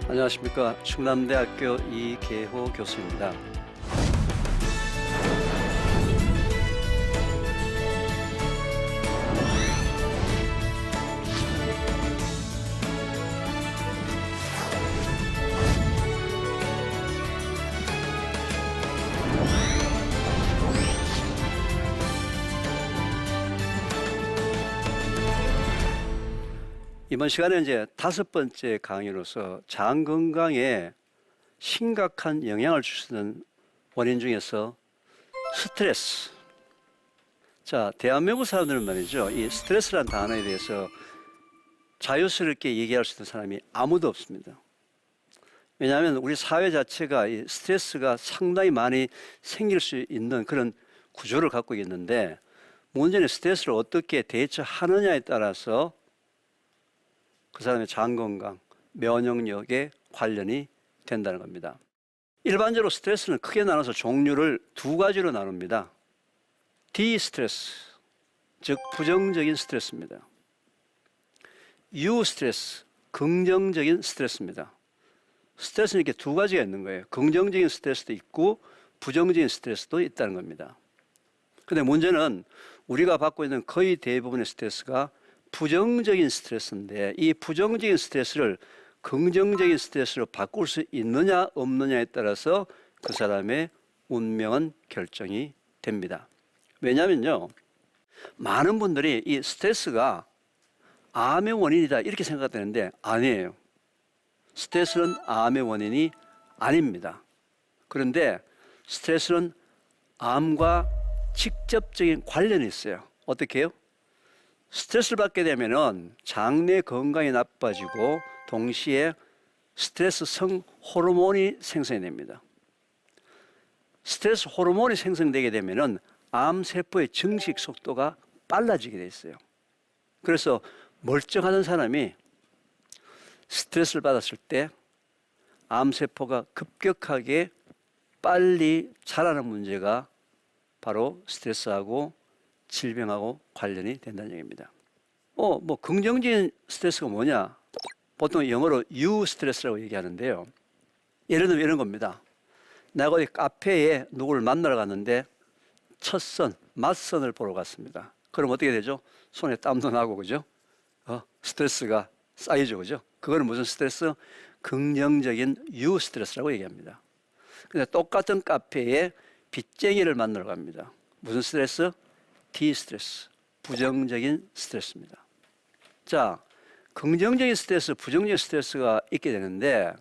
안녕하십니까. 충남대학교 이계호 교수입니다. 이번 시간에 이제 5번째 강의로서 장 건강에 심각한 영향을 줄 수 있는 원인 중에서 스트레스. 자, 대한민국 사람들은 말이죠. 이 스트레스란 단어에 대해서 자유스럽게 얘기할 수 있는 사람이 아무도 없습니다. 왜냐하면 우리 사회 자체가 이 스트레스가 상당히 많이 생길 수 있는 그런 구조를 갖고 있는데, 문제는 스트레스를 어떻게 대처하느냐에 따라서 그 사람의 장 건강, 면역력에 관련이 된다는 겁니다. 일반적으로 스트레스는 크게 나눠서 종류를 2가지로 나눕니다. 디스트레스, 즉 부정적인 스트레스입니다. 유스트레스, 긍정적인 스트레스입니다. 스트레스는 이렇게 2가지가 있는 거예요. 긍정적인 스트레스도 있고 부정적인 스트레스도 있다는 겁니다. 그런데 문제는 우리가 받고 있는 거의 대부분의 스트레스가 부정적인 스트레스인데, 이 부정적인 스트레스를 긍정적인 스트레스로 바꿀 수 있느냐 없느냐에 따라서 그 사람의 운명은 결정이 됩니다. 왜냐하면요, 많은 분들이 이 스트레스가 암의 원인이다 이렇게 생각되는데 아니에요. 스트레스는 암의 원인이 아닙니다. 그런데 스트레스는 암과 직접적인 관련이 있어요. 어떻게 해요? 스트레스를 받게 되면은 장내 건강이 나빠지고 동시에 스트레스성 호르몬이 생성이 됩니다. 스트레스 호르몬이 생성되게 되면은 암세포의 증식 속도가 빨라지게 돼 있어요. 그래서 멀쩡하던 사람이 스트레스를 받았을 때 암세포가 급격하게 빨리 자라는 문제가 바로 스트레스하고 질병하고 관련이 된다는 얘기입니다. 긍정적인 스트레스가 뭐냐? 보통 영어로 유스트레스라고 얘기하는데요. 예를 들면 이런 겁니다. 내가 어디 카페에 누구를 만나러 갔는데 맞선을 보러 갔습니다. 그럼 어떻게 되죠? 손에 땀도 나고, 그죠? 스트레스가 쌓이죠, 그죠? 그거는 무슨 스트레스? 긍정적인 유스트레스라고 얘기합니다. 근데 똑같은 카페에 빚쟁이를 만나러 갑니다. 무슨 스트레스? 디스트레스, 부정적인 스트레스입니다. 자, 긍정적인 스트레스, 부정적인 스트레스가 있게 되는데,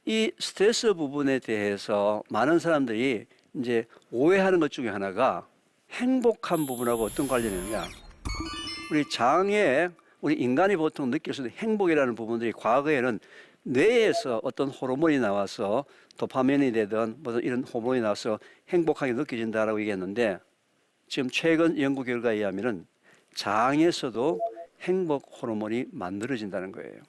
이 스트레스 부분에 대해서 많은 사람들이 이제 오해하는 것 중에 하나가 행복한 부분하고 어떤 관련이 있느냐. 우리 인간이 보통 느낄 수 있는 행복이라는 부분들이 과거에는 뇌에서 어떤 호르몬이 나와서 도파민이 되든 무슨 이런 호르몬이 나와서 행복하게 느껴진다라고 얘기했는데, 지금 최근 연구 결과에 의하면 장에서도 행복 호르몬이 만들어진다는 거예요.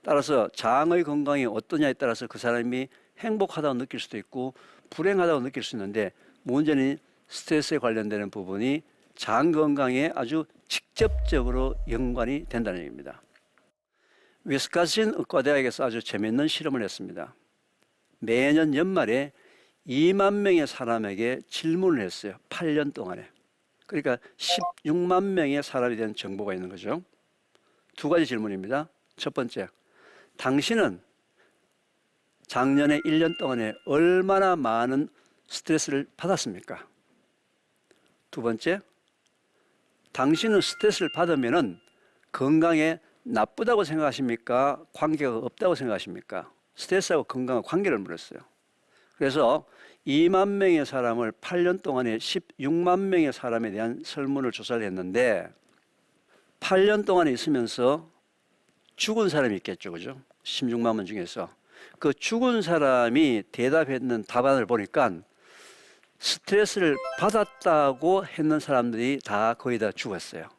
따라서 장의 건강이 어떠냐에 따라서 그 사람이 행복하다고 느낄 수도 있고 불행하다고 느낄 수 있는데, 문제는 스트레스에 관련되는 부분이 장 건강에 아주 직접적으로 연관이 된다는 얘기입니다. 위스콘신 의과대학에서 아주 재미있는 실험을 했습니다. 매년 연말에 2만 명의 사람에게 질문을 했어요. 8년 동안에. 그러니까 16만 명의 사람에 대한 정보가 있는 거죠. 2가지 질문입니다. 첫 번째, 당신은 작년에 1년 동안에 얼마나 많은 스트레스를 받았습니까? 2번째, 당신은 스트레스를 받으면 건강에 나쁘다고 생각하십니까? 관계가 없다고 생각하십니까? 스트레스하고 건강과 관계를 물었어요. 그래서 2만 명의 사람을 8년 동안에 16만 명의 사람에 대한 설문을 조사를 했는데, 8년 동안에 있으면서 죽은 사람이 있겠죠, 그죠? 16만 명 중에서 그 죽은 사람이 대답했는 답안을 보니까 스트레스를 받았다고 했는 사람들이 다 거의 다 죽었어요.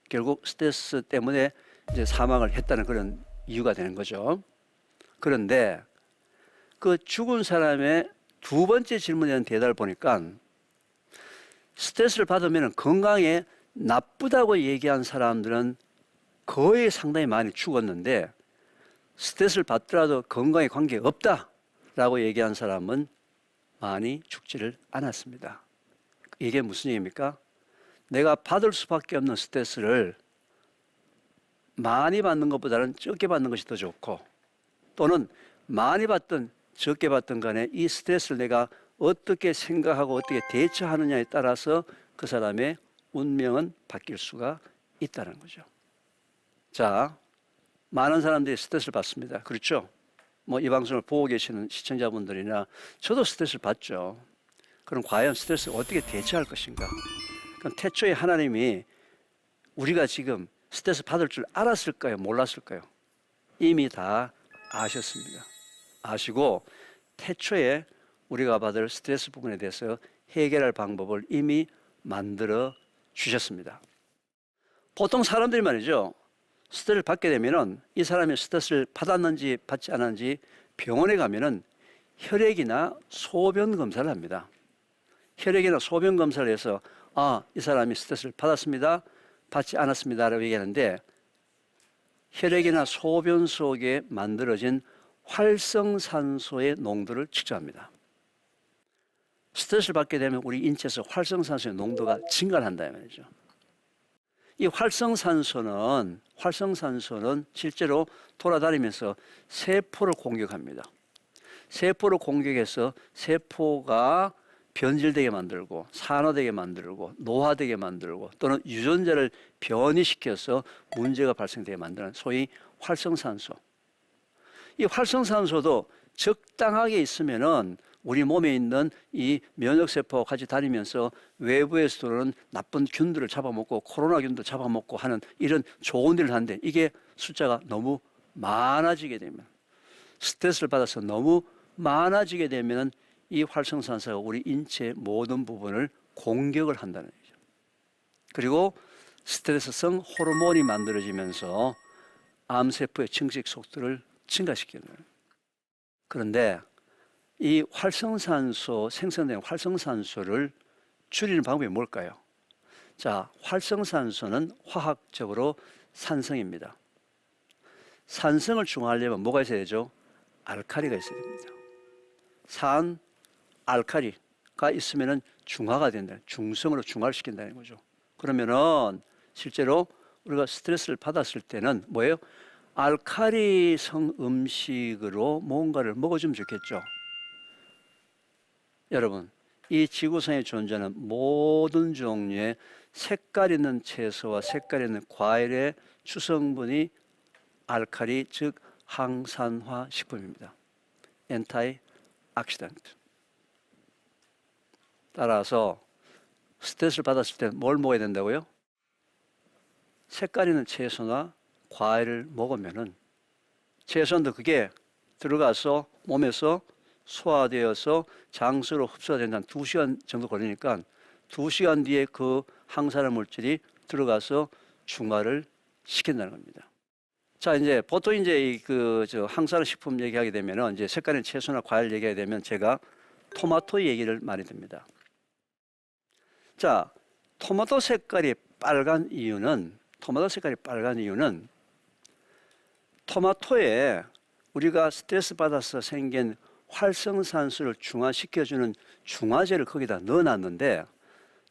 결국 스트레스 때문에 이제 사망을 했다는 그런 이유가 되는 거죠. 그런데 그 죽은 사람의 2번째 질문에 대한 대답을 보니까 스트레스를 받으면 건강에 나쁘다고 얘기한 사람들은 거의 상당히 많이 죽었는데, 스트레스를 받더라도 건강에 관계없다라고 얘기한 사람은 많이 죽지를 않았습니다. 이게 무슨 얘기입니까? 내가 받을 수밖에 없는 스트레스를 많이 받는 것보다는 적게 받는 것이 더 좋고, 또는 많이 받든 적게 받든 간에 이 스트레스를 내가 어떻게 생각하고 어떻게 대처하느냐에 따라서 그 사람의 운명은 바뀔 수가 있다는 거죠. 자, 많은 사람들이 스트레스를 받습니다. 그렇죠? 뭐 이 방송을 보고 계시는 시청자분들이나 저도 스트레스를 받죠. 그럼 과연 스트레스를 어떻게 대처할 것인가? 그럼 태초에 하나님이 우리가 지금 스트레스 받을 줄 알았을까요? 몰랐을까요? 이미 다 아셨습니다. 아시고 태초에 우리가 받을 스트레스 부분에 대해서 해결할 방법을 이미 만들어 주셨습니다. 보통 사람들이 말이죠, 스트레스를 받게 되면은 이 사람이 스트레스를 받았는지 받지 않았는지 병원에 가면은 혈액이나 소변 검사를 합니다. 혈액이나 소변 검사를 해서 이 사람이 스트레스를 받았습니다, 받지 않았습니다라고 얘기하는데, 혈액이나 소변 속에 만들어진 활성산소의 농도를 측정합니다. 스트레스를 받게 되면 우리 인체에서 활성산소의 농도가 증가를 한다 이 말이죠. 이 활성산소는 실제로 돌아다니면서 세포를 공격합니다. 세포를 공격해서 세포가 변질되게 만들고 산화되게 만들고 노화되게 만들고 또는 유전자를 변이시켜서 문제가 발생되게 만드는 소위 활성산소. 이 활성산소도 적당하게 있으면은 우리 몸에 있는 이 면역세포와 같이 다니면서 외부에서 들어오는 나쁜 균들을 잡아먹고 코로나균도 잡아먹고 하는 이런 좋은 일을 하는데, 이게 숫자가 너무 많아지게 되면, 스트레스를 받아서 너무 많아지게 되면 이 활성산소가 우리 인체의 모든 부분을 공격을 한다는 거죠. 그리고 스트레스성 호르몬이 만들어지면서 암세포의 증식 속도를 증가시키는 거예요. 그런데 이 활성산소, 생성되는 활성산소를 줄이는 방법이 뭘까요? 자, 활성산소는 화학적으로 산성입니다. 산성을 중화하려면 뭐가 있어야 되죠? 알칼리가 있어야 됩니다. 산, 알칼리가 있으면 중화가 된다. 중성으로 중화를 시킨다는 거죠. 그러면은 실제로 우리가 스트레스를 받았을 때는 뭐예요? 알칼리성 음식으로 뭔가를 먹어주면 좋겠죠. 여러분, 이 지구상에 존재하는 모든 종류의 색깔 있는 채소와 색깔 있는 과일의 주성분이 알칼리, 즉 항산화 식품입니다. 엔타이옥시던트. 따라서 스트레스를 받았을 때 뭘 먹어야 된다고요? 색깔 있는 채소나 과일을 먹으면은 최소한도 그게 들어가서 몸에서 소화되어서 장수로 흡수가 된다는 2시간 정도 걸리니까 2시간 뒤에 그 항산화 물질이 들어가서 중화를 시킨다는 겁니다. 자, 이제 보통 이제 항산화 식품 얘기하게 되면은 이제 색깔의 채소나 과일 얘기하게 되면 제가 토마토 얘기를 많이 듭니다. 자, 토마토 색깔이 빨간 이유는 토마토에 우리가 스트레스 받아서 생긴 활성산소를 중화시켜주는 중화제를 거기다 넣어놨는데,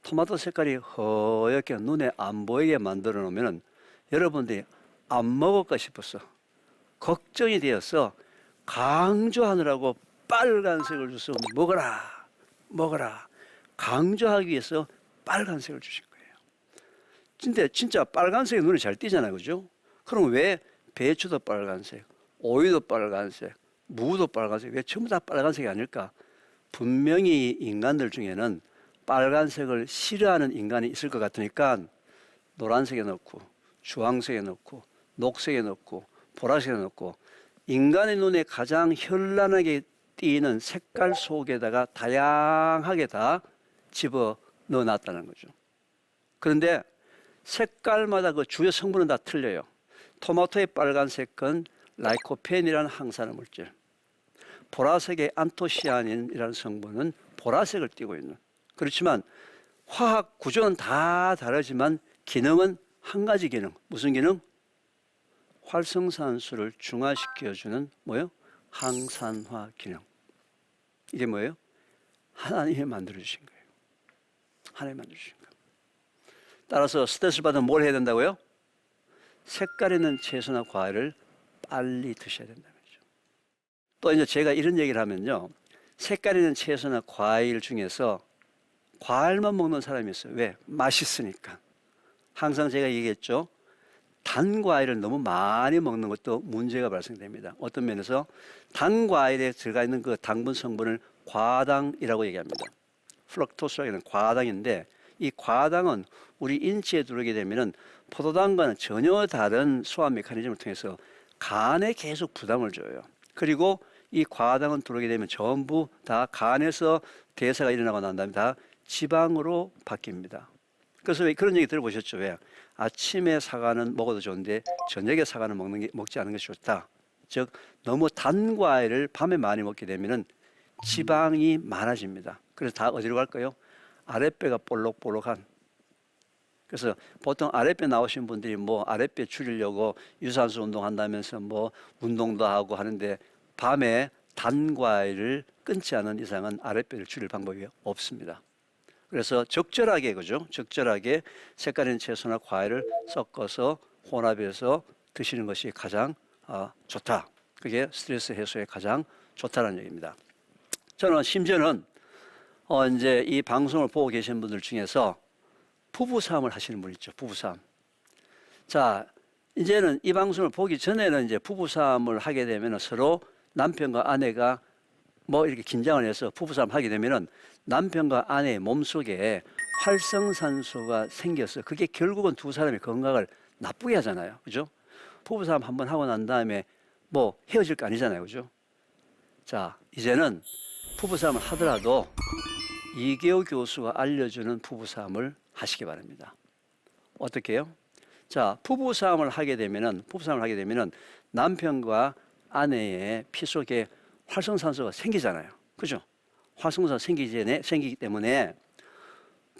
토마토 색깔이 허옇게 눈에 안 보이게 만들어 놓으면 여러분들이 안 먹을까 싶어서 걱정이 되어서 강조하느라고 빨간색을 줘서 먹어라 강조하기 위해서 빨간색을 주신 거예요. 근데 진짜 빨간색이 눈에 잘 띄잖아요, 그죠? 그럼 왜 배추도 빨간색, 오이도 빨간색, 무도 빨간색, 왜 전부 다 빨간색이 아닐까? 분명히 인간들 중에는 빨간색을 싫어하는 인간이 있을 것 같으니까 노란색에 넣고 주황색에 넣고 녹색에 넣고 보라색에 넣고 인간의 눈에 가장 현란하게 띄는 색깔 속에다가 다양하게 다 집어 넣어놨다는 거죠. 그런데 색깔마다 그 주요 성분은 다 틀려요. 토마토의 빨간색은 라이코펜이라는 항산화 물질, 보라색의 안토시아닌이라는 성분은 보라색을 띠고 있는. 그렇지만 화학 구조는 다 다르지만 기능은 한 가지 기능. 무슨 기능? 활성산소를 중화시켜주는 뭐요? 항산화 기능. 이게 뭐예요? 하나님이 만들어주신 거예요. 하나님이 만들어주신 거예요. 따라서 스트레스를 받으면 뭘 해야 된다고요? 색깔 있는 채소나 과일을 빨리 드셔야 된다는 거죠. 또 이제 제가 이런 얘기를 하면요. 색깔 있는 채소나 과일 중에서 과일만 먹는 사람이 있어요. 왜? 맛있으니까. 항상 제가 얘기했죠. 단 과일을 너무 많이 먹는 것도 문제가 발생됩니다. 어떤 면에서 단 과일에 들어가 있는 그 당분 성분을 과당이라고 얘기합니다. 플럭토스라고 하는 과당인데 이 과당은 우리 인체에 들어오게 되면은 포도당과는 전혀 다른 소화 메커니즘을 통해서 간에 계속 부담을 줘요. 그리고 이 과당은 들어오게 되면 전부 다 간에서 대사가 일어나고 난 다음에 다 지방으로 바뀝니다. 그래서 왜 그런 얘기 들어보셨죠? 왜? 아침에 사과는 먹어도 좋은데 저녁에 사과는 먹지 않는 것이 좋다. 즉 너무 단 과일을 밤에 많이 먹게 되면은 지방이 많아집니다. 그래서 다 어디로 갈까요? 아랫배가 볼록볼록한. 그래서 보통 아랫배 나오신 분들이 뭐 아랫배 줄이려고 유산소 운동한다면서 뭐 운동도 하고 하는데 밤에 단 과일을 끊지 않은 이상은 아랫배를 줄일 방법이 없습니다. 그래서 적절하게 그죠? 적절하게 색깔 있는 채소나 과일을 섞어서 혼합해서 드시는 것이 가장 좋다. 그게 스트레스 해소에 가장 좋다는 얘기입니다. 저는 심지어는 이제 이 방송을 보고 계신 분들 중에서 부부싸움을 하시는 분 있죠. 부부싸움. 자, 이제는 이 방송을 보기 전에는 이제 부부싸움을 하게 되면 서로 남편과 아내가 뭐 이렇게 긴장을 해서 부부싸움 하게 되면은 남편과 아내의 몸속에 활성산소가 생겨서 그게 결국은 두 사람의 건강을 나쁘게 하잖아요. 그죠? 부부싸움 한번 하고 난 다음에 뭐 헤어질 거 아니잖아요. 그죠? 자, 이제는 부부싸움을 하더라도 이계호 교수가 알려주는 부부싸움을 하시기 바랍니다. 어떻게 해요? 자, 부부싸움을 하게 되면은 남편과 아내의 피 속에 활성산소가 생기잖아요. 그죠? 활성산소가 생기기 때문에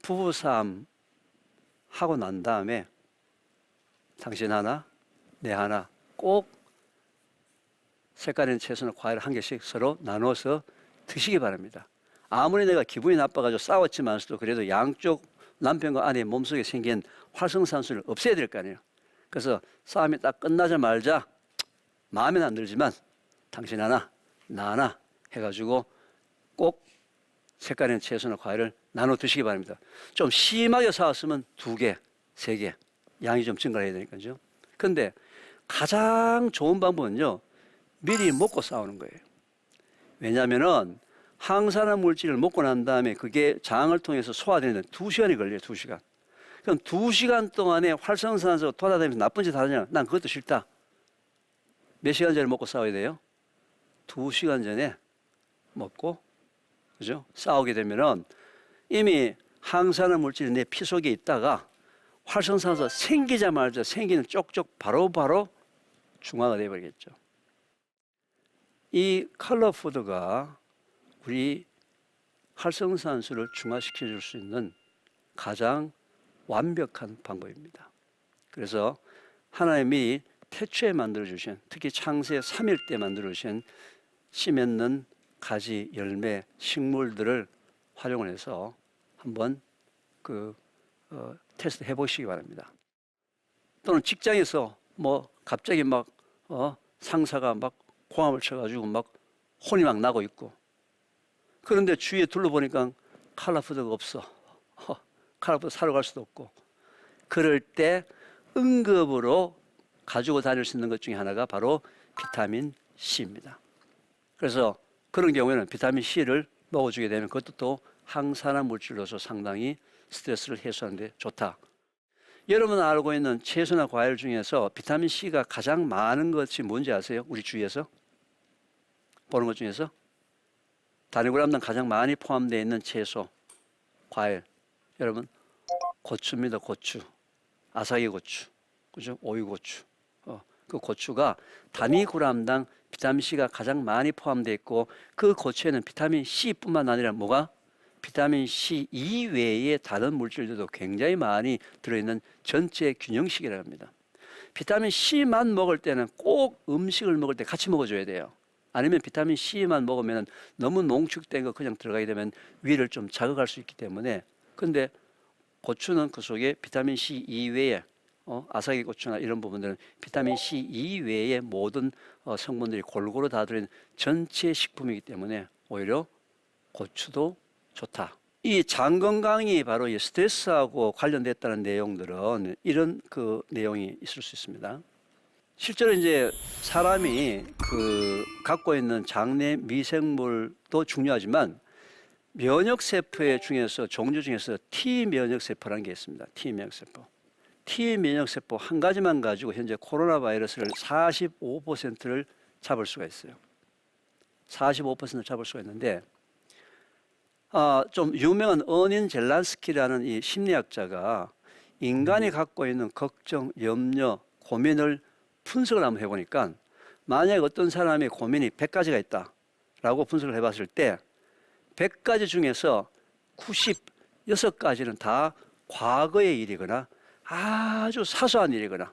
부부싸움 하고 난 다음에 당신 하나, 내 하나 꼭 색깔 있는 채소나 과일을 한 개씩 서로 나눠서 드시기 바랍니다. 아무리 내가 기분이 나빠가지고 싸웠지만서도 그래도 양쪽 남편과 아내의 몸속에 생긴 활성산소를 없애야 될 거 아니에요. 그래서 싸움이 딱 끝나자마자 마음에는 안 들지만 당신 하나, 나 하나 해가지고 꼭 색깔 있는 채소나 과일을 나눠 드시기 바랍니다. 좀 심하게 싸웠으면 2개, 3개 양이 좀 증가해야 되니까요. 그런데 가장 좋은 방법은요. 미리 먹고 싸우는 거예요. 왜냐하면은 항산화 물질을 먹고 난 다음에 그게 장을 통해서 소화되는데 2시간이 걸려요. 2시간. 그럼 2시간 동안에 활성산소 돌아다니면서 나쁜 짓 하느냐? 난 그것도 싫다. 몇 시간 전에 먹고 싸워야 돼요? 2시간 전에 먹고, 그죠? 싸우게 되면은 이미 항산화 물질이 내 피 속에 있다가 활성산소 생기자마자 생기는 쪽쪽 바로바로 중화가 되어버리겠죠. 이 컬러푸드가 우리 활성산소를 중화시켜 줄 수 있는 가장 완벽한 방법입니다. 그래서 하나님이 태초에 만들어주신, 특히 창세 3일 때 만들어주신 씨 맺는 가지, 열매, 식물들을 활용을 해서 한번 테스트 해보시기 바랍니다. 또는 직장에서 뭐 갑자기 막 상사가 막 고함을 쳐가지고 막 혼이 막 나고 있고, 그런데 주위에 둘러보니까 컬러푸드가 없어. 컬러푸드 사러 갈 수도 없고, 그럴 때 응급으로 가지고 다닐 수 있는 것 중에 하나가 바로 비타민 C입니다. 그래서 그런 경우에는 비타민 C를 먹어주게 되면 그것도 또 항산화 물질로서 상당히 스트레스를 해소하는 데 좋다. 여러분 알고 있는 채소나 과일 중에서 비타민 C가 가장 많은 것이 뭔지 아세요? 우리 주위에서 보는 것 중에서 단위그램당 가장 많이 포함되어 있는 채소, 과일, 여러분 고추입니다. 고추, 아삭이 고추, 그죠? 오이고추. 그 고추가 단위그램당 비타민 C가 가장 많이 포함되어 있고, 그 고추에는 비타민 C뿐만 아니라 뭐가? 비타민 C 이외의 다른 물질들도 굉장히 많이 들어있는 전체 균형식이라고 합니다. 비타민 C만 먹을 때는 꼭 음식을 먹을 때 같이 먹어줘야 돼요. 아니면 비타민 C만 먹으면 너무 농축된 거 그냥 들어가게 되면 위를 좀 자극할 수 있기 때문에. 근데 고추는 그 속에 비타민 C 이외에 아사기 고추나 이런 부분들은 비타민 C 이외의 모든 성분들이 골고루 다 들어있는 전체 식품이기 때문에 오히려 고추도 좋다. 이 장 건강이 바로 이 스트레스하고 관련됐다는 내용들은 이런 그 내용이 있을 수 있습니다. 실제로 이제 사람이 갖고 있는 장내 미생물도 중요하지만 면역 세포의 중에서 종류 중에서 T 면역 세포라는 게 있습니다. T 면역 세포. T 면역 세포 한 가지만 가지고 현재 코로나 바이러스를 45%를 잡을 수가 있어요. 45%를 잡을 수가 있는데 좀 유명한 어닌 젤란스키라는 이 심리학자가 인간이 갖고 있는 걱정, 염려, 고민을 분석을 한번 해보니까 만약 어떤 사람의 고민이 100가지가 있다라고 분석을 해봤을 때 100가지 중에서 96가지는 다 과거의 일이거나 아주 사소한 일이거나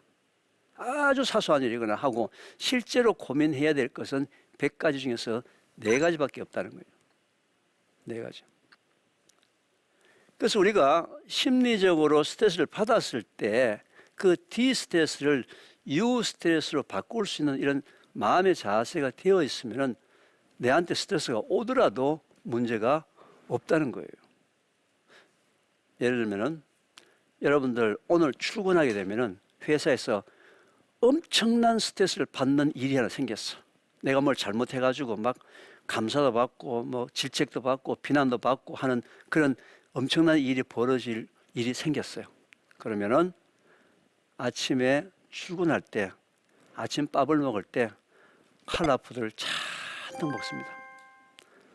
하고 실제로 고민해야 될 것은 100가지 중에서 4가지밖에 없다는 거예요. 4가지. 그래서 우리가 심리적으로 스트레스를 받았을 때 그 디스트레스를 유스트레스로 바꿀 수 있는 이런 마음의 자세가 되어 있으면 내한테 스트레스가 오더라도 문제가 없다는 거예요. 예를 들면은 여러분들 오늘 출근하게 되면은 회사에서 엄청난 스트레스를 받는 일이 하나 생겼어. 내가 뭘 잘못해가지고 막 감사도 받고 뭐 질책도 받고 비난도 받고 하는 그런 엄청난 일이 벌어질 일이 생겼어요. 그러면은 아침에 출근할 때 아침밥을 먹을 때 칼라푸드를 잔뜩 먹습니다.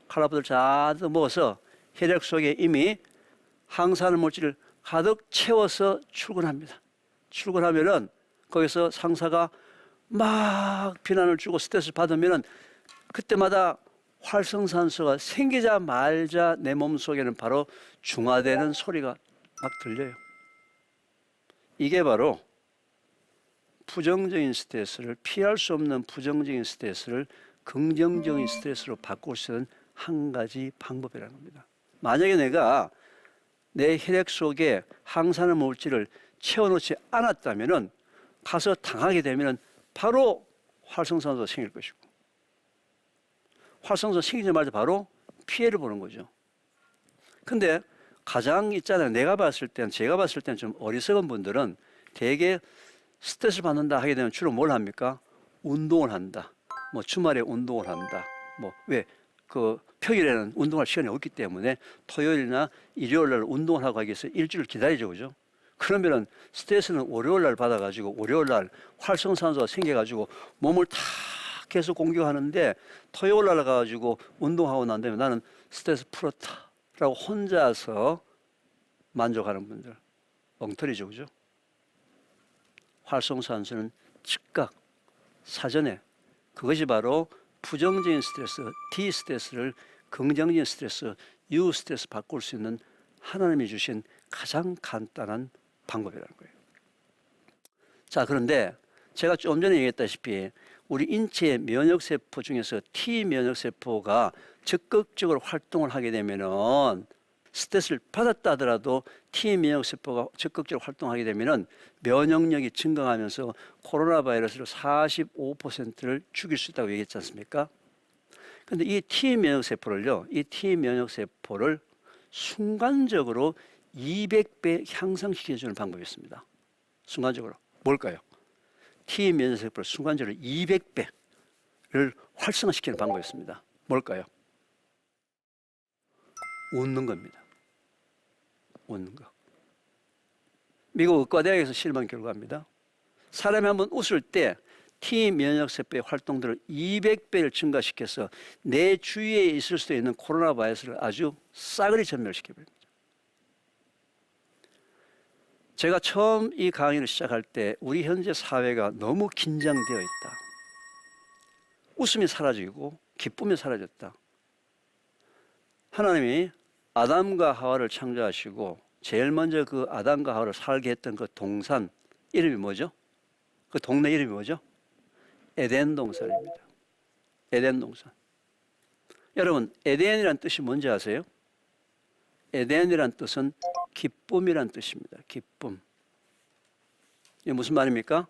칼라푸드를 잔뜩 먹어서 혈액 속에 이미 항산화 물질을 가득 채워서 출근합니다. 출근하면은 거기서 상사가 막 비난을 주고 스트레스를 받으면은 그때마다 활성산소가 생기자마자 내 몸속에는 바로 중화되는 소리가 막 들려요. 이게 바로 부정적인 스트레스를 피할 수 없는 부정적인 스트레스를 긍정적인 스트레스로 바꿀 수 있는 한 가지 방법이라는 겁니다. 만약에 내가 내 혈액 속에 항산화 물질을 채워놓지 않았다면은 가서 당하게 되면은 바로 활성산소가 생길 것이고 활성산소 생기자마자 바로 피해를 보는 거죠. 근데 가장 있잖아요. 제가 봤을 때는 좀 어리석은 분들은 대개 스트레스를 받는다 하게 되면 주로 뭘 합니까? 운동을 한다. 뭐 주말에 운동을 한다. 뭐 왜? 평일에는 운동할 시간이 없기 때문에 토요일이나 일요일 날 운동을 하고 하기 위해서 일주일 기다리죠. 그죠? 그러면은 스트레스는 월요일 날 받아가지고 월요일 날 활성산소가 생겨가지고 몸을 다 계속 공격하는데 토요일 날 가가지고 운동하고 난 다음에 나는 스트레스 풀었다라고 혼자서 만족하는 분들 엉터리죠. 그죠? 활성산소는 즉각 사전에 그것이 바로 부정적인 스트레스, 디스트레스를 긍정적인 스트레스, 유스트레스 바꿀 수 있는 하나님이 주신 가장 간단한 방법이라는 거예요. 자, 그런데 제가 좀 전에 얘기했다시피 우리 인체의 면역세포 중에서 T 면역세포가 적극적으로 활동을 하게 되면은 스트레스를 받았다 하더라도 T 면역세포가 적극적으로 활동하게 되면은 면역력이 증강하면서 코로나 바이러스를 45%를 죽일 수 있다고 얘기했지 않습니까? 근데 이 T 면역세포를요, 이 T 면역세포를 순간적으로 200배 향상시켜주는 방법이 있습니다. 순간적으로. 뭘까요? T 면역세포를 순간적으로 200배를 활성화시키는 방법이 있습니다. 뭘까요? 웃는 겁니다. 웃는 거. 미국 의과대학에서 실험한 결과입니다. 사람이 한번 웃을 때 T 면역세포의 활동들을 200배를 증가시켜서 내 주위에 있을 수도 있는 코로나 바이러스를 아주 싸그리 전멸시켜버립니다. 제가 처음 이 강의를 시작할 때 우리 현재 사회가 너무 긴장되어 있다. 웃음이 사라지고 기쁨이 사라졌다. 하나님이 아담과 하와를 창조하시고 제일 먼저 그 아담과 하와를 살게 했던 그 동산 이름이 뭐죠? 그 동네 이름이 뭐죠? 에덴 동산입니다. 에덴 동산. 여러분, 에덴이란 뜻이 뭔지 아세요? 에덴이란 뜻은 기쁨이란 뜻입니다. 기쁨. 이게 무슨 말입니까?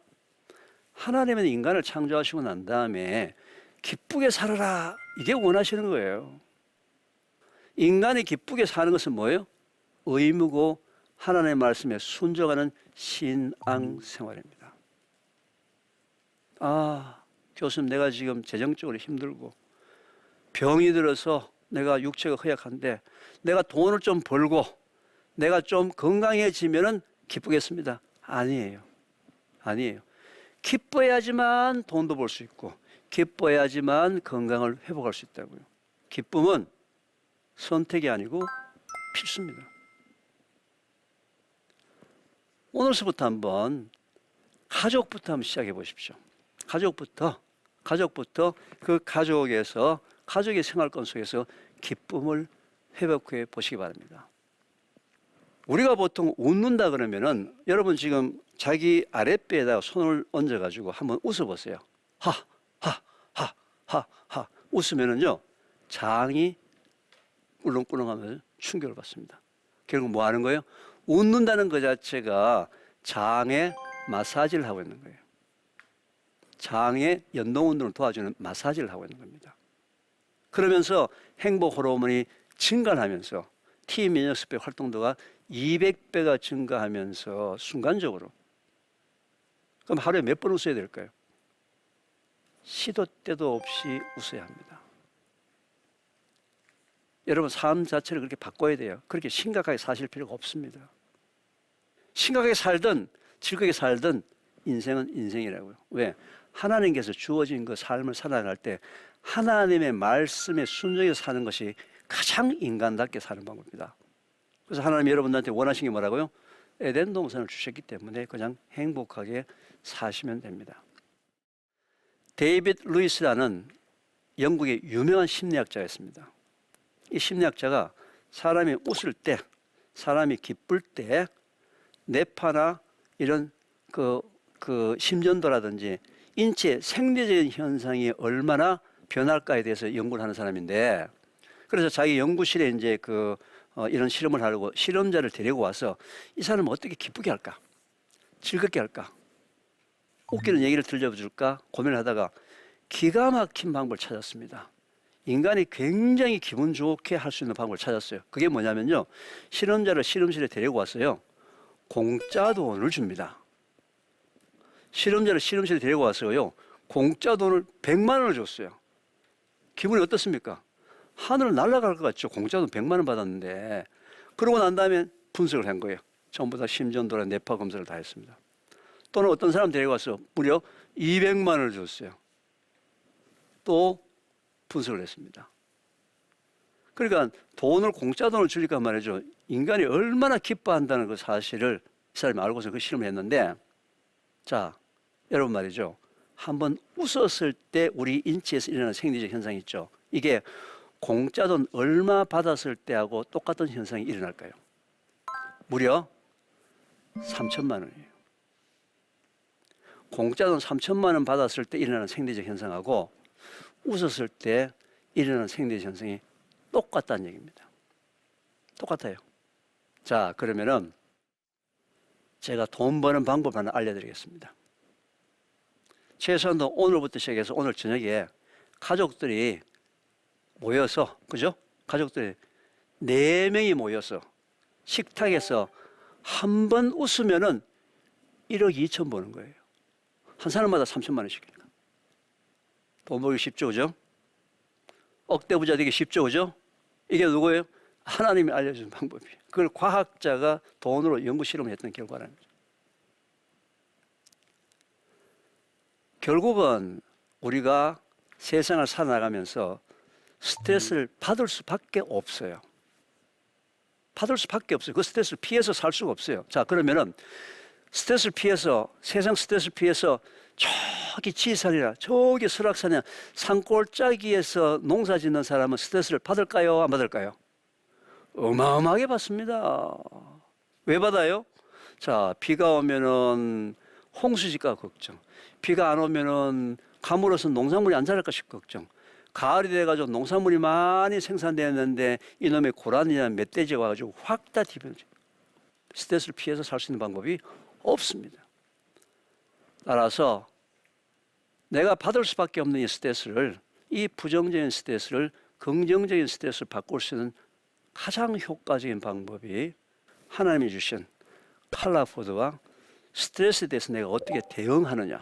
하나님은 인간을 창조하시고 난 다음에 기쁘게 살아라, 이게 원하시는 거예요. 인간이 기쁘게 사는 것은 뭐예요? 의무고 하나님의 말씀에 순종하는 신앙생활입니다. 아, 교수님, 내가 지금 재정적으로 힘들고 병이 들어서 내가 육체가 허약한데 내가 돈을 좀 벌고 내가 좀 건강해지면은 기쁘겠습니다. 아니에요. 아니에요. 기뻐야지만 돈도 벌 수 있고 기뻐야지만 건강을 회복할 수 있다고요. 기쁨은 선택이 아니고 필수입니다. 오늘서부터 한번 가족부터 한번 시작해 보십시오. 가족부터 그 가족에서 가족의 생활권 속에서 기쁨을 회복해 보시기 바랍니다. 우리가 보통 웃는다 그러면은 여러분 지금 자기 아랫배에다가 손을 얹어가지고 한번 웃어보세요. 하 웃으면은요 장이 꿀렁꿀렁하면서 충격을 받습니다. 결국 뭐 하는 거예요? 웃는다는 것 자체가 장에 마사지를 하고 있는 거예요. 장의 연동 운동을 도와주는 마사지를 하고 있는 겁니다. 그러면서 행복 호르몬이 증가하면서 T 면역세포 활동도가 200배가 증가하면서 순간적으로, 그럼 하루에 몇 번 웃어야 될까요? 시도 때도 없이 웃어야 합니다. 여러분, 삶 자체를 그렇게 바꿔야 돼요. 그렇게 심각하게 사실 필요가 없습니다. 심각하게 살든 즐겁게 살든 인생은 인생이라고요. 왜? 하나님께서 주어진 그 삶을 살아갈 때 하나님의 말씀에 순종해서 사는 것이 가장 인간답게 사는 방법입니다. 그래서 하나님이 여러분들한테 원하신 게 뭐라고요? 에덴 동산을 주셨기 때문에 그냥 행복하게 사시면 됩니다. 데이빗 루이스라는 영국의 유명한 심리학자가 있습니다. 이 심리학자가 사람이 웃을 때, 사람이 기쁠 때 뇌파나 이런 그 심전도라든지 인체 생리적인 현상이 얼마나 변할까에 대해서 연구를 하는 사람인데, 그래서 자기 연구실에 이제 이런 실험을 하려고 실험자를 데리고 와서 이 사람을 어떻게 기쁘게 할까, 즐겁게 할까, 웃기는 얘기를 들려줄까 고민을 하다가 기가 막힌 방법을 찾았습니다. 인간이 굉장히 기분 좋게 할 수 있는 방법을 찾았어요. 그게 뭐냐면요, 실험자를 실험실에 데리고 왔어요. 공짜 돈을 줍니다. 실험자를 실험실에 데리고 와서요, 공짜 돈을 100만 원을 줬어요. 기분이 어떻습니까? 하늘을 날아갈 것 같죠. 공짜 돈 100만 원 받았는데. 그러고 난 다음에 분석을 한 거예요. 전부 다 심전도랑 뇌파 검사를 다 했습니다. 또는 어떤 사람 데리고 와서 무려 200만 원을 줬어요. 또 분석을 했습니다. 그러니까 공짜 돈을 주니까 말이죠, 인간이 얼마나 기뻐한다는 그 사실을 이 사람이 알고서 그 실험을 했는데, 자, 여러분 말이죠, 한번 웃었을 때 우리 인체에서 일어나는 생리적 현상이 있죠. 이게 공짜 돈 얼마 받았을 때하고 똑같은 현상이 일어날까요? 무려 3천만 원이에요. 공짜 돈 3천만 원 받았을 때 일어나는 생리적 현상하고 웃었을 때 일어나는 생리적 현상이 똑같다는 얘기입니다. 똑같아요. 자, 그러면은 제가 돈 버는 방법 하나 알려드리겠습니다. 최소한도 오늘부터 시작해서 오늘 저녁에 가족들이 모여서, 그죠? 가족들이 4명이 모여서 식탁에서 한 번 웃으면은 1억 2천 버는 거예요. 한 사람마다 3천만 원씩이니까. 돈 벌기 쉽죠, 그죠? 억대 부자 되기 쉽죠, 그죠? 이게 누구예요? 하나님이 알려준 방법이에요. 그걸 과학자가 돈으로 연구 실험을 했던 결과라는 거죠. 결국은 우리가 세상을 살아나가면서 스트레스를 받을 수밖에 없어요. 받을 수밖에 없어요. 그 스트레스를 피해서 살 수가 없어요. 자, 그러면은 스트레스를 피해서, 세상 스트레스를 피해서 저기 지리산이나 저기 설악산이나 산골짜기에서 농사 짓는 사람은 스트레스를 받을까요? 안 받을까요? 어마어마하게 받습니다. 왜 받아요? 자, 비가 오면은 홍수질까 걱정, 비가 안 오면은 가물어서 농산물이 안 자랄까 싶 걱정, 가을이 돼가지고 농산물이 많이 생산되었는데 이놈의 고라니나 멧돼지가 와가지고 확 다 뒤집어져. 스트레스를 피해서 살 수 있는 방법이 없습니다. 따라서 내가 받을 수밖에 없는 이 스트레스를, 이 부정적인 스트레스를 긍정적인 스트레스를 바꿀 수 있는 가장 효과적인 방법이 하나님이 주신 칼라푸드와 스트레스에 대해서 내가 어떻게 대응하느냐에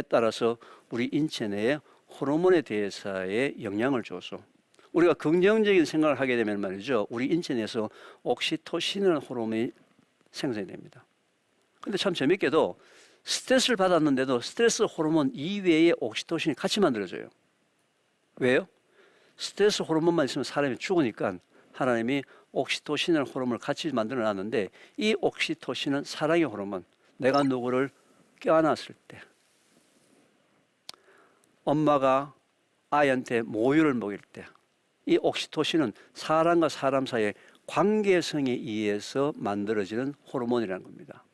따라서 우리 인체 내에 호르몬에 대해서의 영향을 줘서 우리가 긍정적인 생각을 하게 되면 말이죠, 우리 인체 내에서 옥시토신이라는 호르몬이 생성이 됩니다. 근데 참 재밌게도 스트레스를 받았는데도 스트레스 호르몬 이외에 옥시토신이 같이 만들어져요. 왜요? 스트레스 호르몬만 있으면 사람이 죽으니까 하나님이 옥시토신이라는 호르몬을 같이 만들어 놨는데, 이 옥시토신은 사랑의 호르몬. 내가 누구를 껴안았을 때, 엄마가 아이한테 모유를 먹일 때, 이 옥시토신은 사람과 사람 사이의 관계성에 의해서 만들어지는 호르몬이라는 겁니다.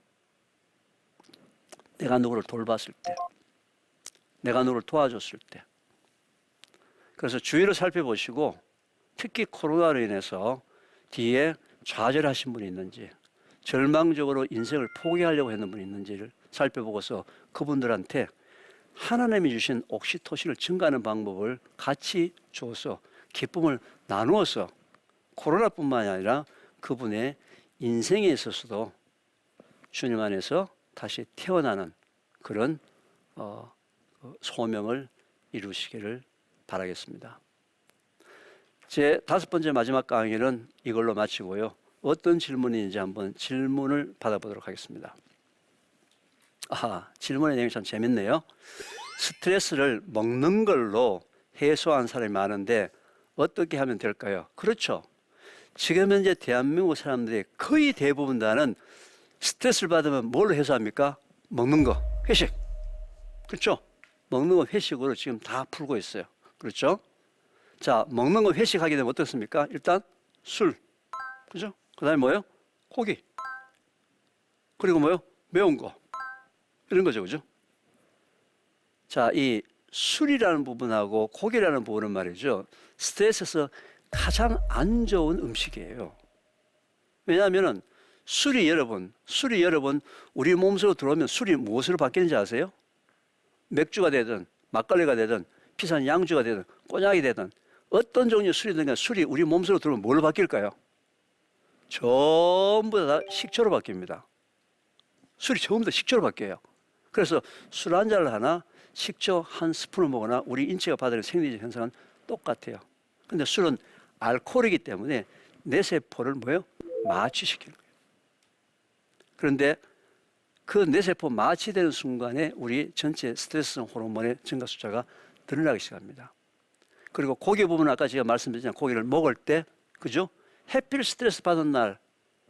내가 누구를 돌봤을 때, 내가 누구를 도와줬을 때. 그래서 주위를 살펴보시고 특히 코로나로 인해서 뒤에 좌절하신 분이 있는지, 절망적으로 인생을 포기하려고 했는 분이 있는지를 살펴보고서 그분들한테 하나님이 주신 옥시토신을 증가하는 방법을 같이 줘서 기쁨을 나누어서 코로나뿐만이 아니라 그분의 인생에 있어서도 주님 안에서 다시 태어나는 그런 소명을 이루시기를 바라겠습니다. 제 5번째 마지막 강의는 이걸로 마치고요. 어떤 질문인지 한번 질문을 받아보도록 하겠습니다. 질문의 내용이 참 재밌네요. 스트레스를 먹는 걸로 해소한 사람이 많은데 어떻게 하면 될까요? 그렇죠. 지금 현재 대한민국 사람들이 거의 대부분 다는 스트레스를 받으면 뭘로 해소합니까? 먹는 거, 회식. 그렇죠? 먹는 거 회식으로 지금 다 풀고 있어요. 그렇죠? 자, 먹는 거 회식하게 되면 어떻습니까? 일단 술. 그죠? 그 다음에 뭐예요? 고기. 그리고 뭐예요? 매운 거. 이런 거죠. 그죠? 자, 이 술이라는 부분하고 고기라는 부분은 말이죠, 스트레스에서 가장 안 좋은 음식이에요. 왜냐하면 술이 여러분 우리 몸속으로 들어오면 술이 무엇으로 바뀌는지 아세요? 맥주가 되든 막걸리가 되든 비싼 양주가 되든 꼬냑이 되든 어떤 종류의 술이든 술이 우리 몸속으로 들어오면 뭘로 바뀔까요? 전부 다 식초로 바뀝니다. 술이 전부 다 식초로 바뀌어요. 그래서 술 한 잔을 하나 식초 한 스푼을 먹거나 우리 인체가 받아들이는 생리적 현상은 똑같아요. 근데 술은 알코올이기 때문에 뇌세포를 뭐예요? 마취시키는 거예요. 그런데 그 뇌세포 마취되는 순간에 우리 전체 스트레스성 호르몬의 증가 숫자가 늘어나기 시작합니다. 그리고 고기 부분은 아까 제가 말씀드렸잖아요. 고기를 먹을 때, 그죠? 해필 스트레스 받은 날,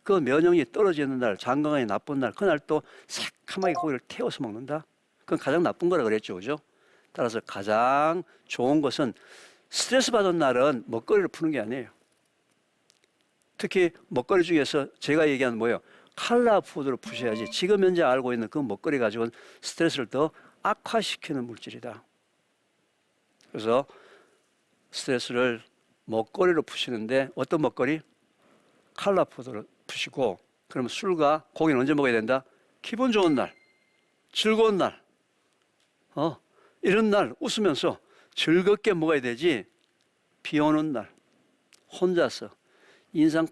그 면역력이 떨어지는 날, 장건강이 나쁜 날, 그날 또 새카맣게 고기를 태워서 먹는다? 그건 가장 나쁜 거라 그랬죠. 그죠? 따라서 가장 좋은 것은 스트레스 받은 날은 먹거리를 푸는 게 아니에요. 특히 먹거리 중에서 제가 얘기하는 뭐예요? 칼라푸드로 푸셔야지. 지금 현재 알고 있는 그 먹거리 가지고는 스트레스를 더 악화시키는 물질이다. 그래서 스트레스를 먹거리로 푸시는데 어떤 먹거리? 칼라푸드로 푸시고, 그러면 술과 고기는 언제 먹어야 된다? 기분 좋은 날, 즐거운 날, 이런 날 웃으면서 즐겁게 먹어야 되지, 비 오는 날, 혼자서 인상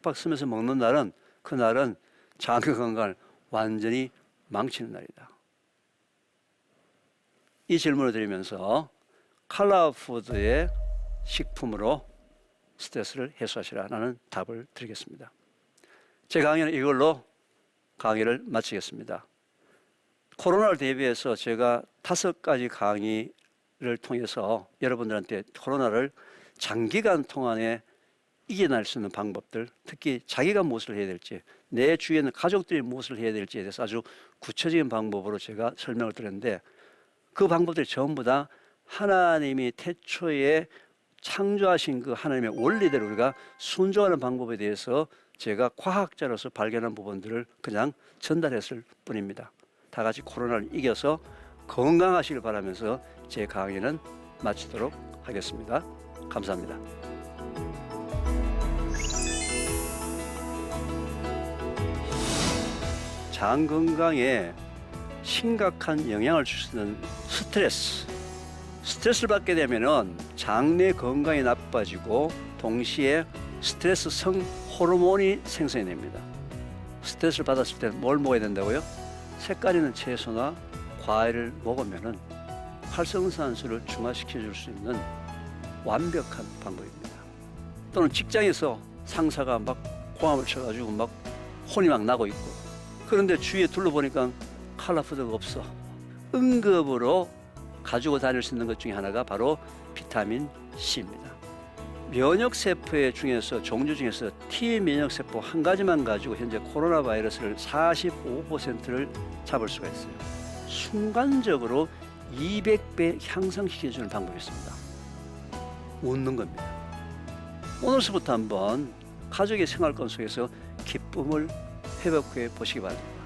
팍팍 쓰면서 먹는 날은 그날은 장기 건강을 완전히 망치는 날이다. 이 질문을 드리면서 칼라푸드의 식품으로 스트레스를 해소하시라는 답을 드리겠습니다. 제 강의는 이걸로 강의를 마치겠습니다. 코로나를 대비해서 제가 5가지 강의를 통해서 여러분들한테 코로나를 장기간 동안에 이겨낼 수 있는 방법들, 특히 자기가 무엇을 해야 될지, 내 주위에 있는 가족들이 무엇을 해야 될지에 대해서 아주 구체적인 방법으로 제가 설명을 드렸는데, 그 방법들이 전부 다 하나님이 태초에 창조하신 그 하나님의 원리대로 우리가 순종하는 방법에 대해서 제가 과학자로서 발견한 부분들을 그냥 전달했을 뿐입니다. 다 같이 코로나를 이겨서 건강하시길 바라면서 제 강의는 마치도록 하겠습니다. 감사합니다. 장 건강에 심각한 영향을 줄 수 있는 스트레스를 받게 되면은 장내 건강이 나빠지고 동시에 스트레스성 호르몬이 생성이 됩니다. 스트레스를 받았을 때 뭘 먹어야 된다고요? 색깔 있는 채소나 과일을 먹으면은 활성산소를 중화시켜 줄 수 있는 완벽한 방법입니다. 또는 직장에서 상사가 막 고함을 쳐가지고 막 혼이 막 나고 있고, 그런데 주위에 둘러보니까 칼라푸드가 없어. 응급으로 가지고 다닐 수 있는 것 중에 하나가 바로 비타민 C입니다. 면역세포의 중에서 종류 중에서 T 면역세포 한 가지만 가지고 현재 코로나 바이러스를 45%를 잡을 수가 있어요. 순간적으로 200배 향상시켜주는 방법이 있습니다. 웃는 겁니다. 오늘서부터 한번 가족의 생활권 속에서 기쁨을 회복해 보시기 바랍니다.